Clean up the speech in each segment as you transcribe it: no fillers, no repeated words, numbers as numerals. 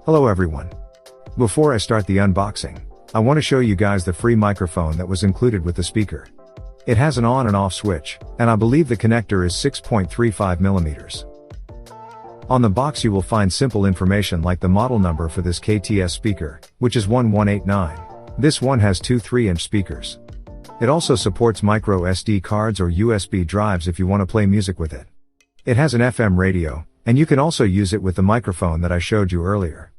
Hello everyone. Before I start the unboxing, I want to show you guys the free microphone that was included with the speaker. It has an on and off switch, and I believe the connector is 6.35 millimeters. On the box you will find simple information like the model number for this KTS speaker, which is 1189. This one has two 3-inch speakers. It also supports micro SD cards or USB drives if you want to play music with it. It has an FM radio, and you can also use it with the microphone that I showed you earlier.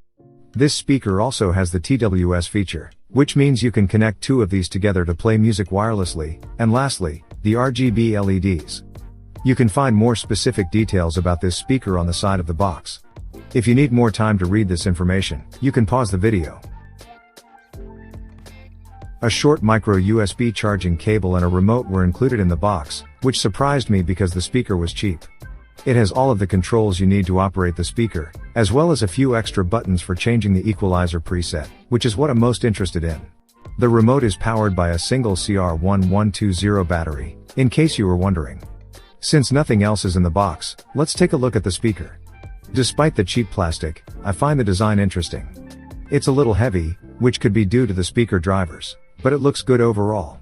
This speaker also has the TWS feature, which means you can connect two of these together to play music wirelessly, and lastly, the RGB LEDs. You can find more specific details about this speaker on the side of the box. If you need more time to read this information, you can pause the video. A short micro USB charging cable and a remote were included in the box, which surprised me because the speaker was cheap. It has all of the controls you need to operate the speaker, as well as a few extra buttons for changing the equalizer preset, which is what I'm most interested in. The remote is powered by a single CR1120 battery, in case you were wondering. Since nothing else is in the box, let's take a look at the speaker. Despite the cheap plastic, I find the design interesting. It's a little heavy, which could be due to the speaker drivers, but it looks good overall.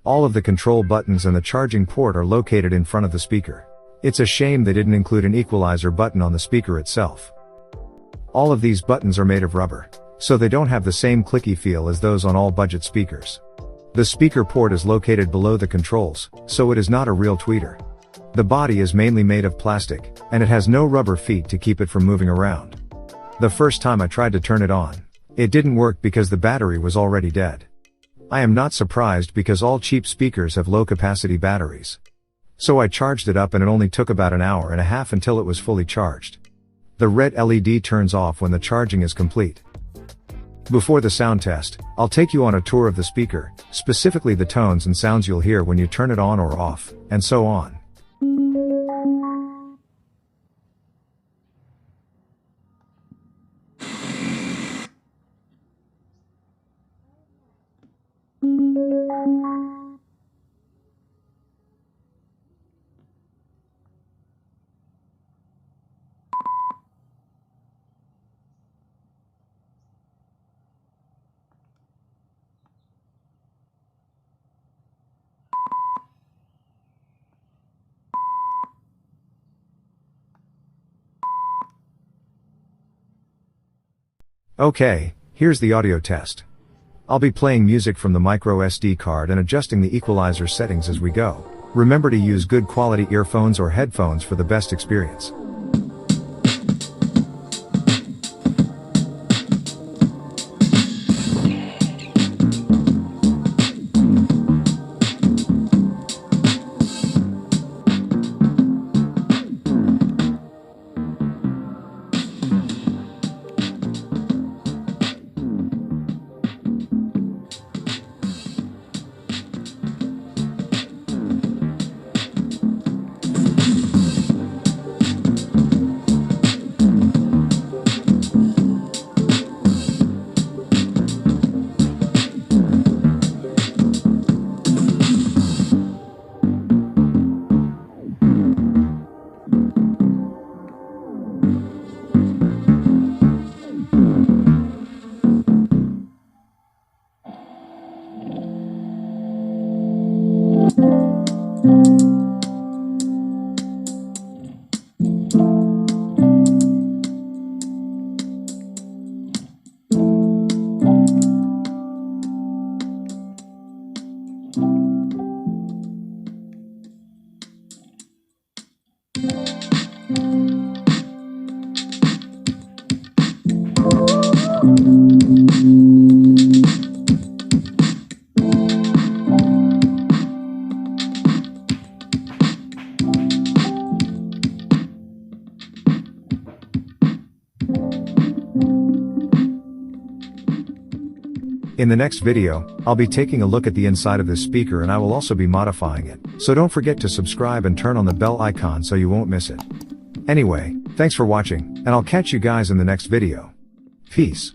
All of the control buttons and the charging port are located in front of the speaker. It's a shame they didn't include an equalizer button on the speaker itself. All of these buttons are made of rubber, so they don't have the same clicky feel as those on all budget speakers. The speaker port is located below the controls, so it is not a real tweeter. The body is mainly made of plastic, and it has no rubber feet to keep it from moving around. The first time I tried to turn it on, it didn't work because the battery was already dead. I am not surprised because all cheap speakers have low capacity batteries. So I charged it up and it only took about an hour and a half until it was fully charged. The red LED turns off when the charging is complete. Before the sound test, I'll take you on a tour of the speaker, specifically the tones and sounds you'll hear when you turn it on or off, and so on. Okay, here's the audio test. I'll be playing music from the micro SD card and adjusting the equalizer settings as we go. Remember to use good quality earphones or headphones for the best experience. In the next video, I'll be taking a look at the inside of this speaker and I will also be modifying it, so don't forget to subscribe and turn on the bell icon so you won't miss it. Anyway, thanks for watching, and I'll catch you guys in the next video. Peace.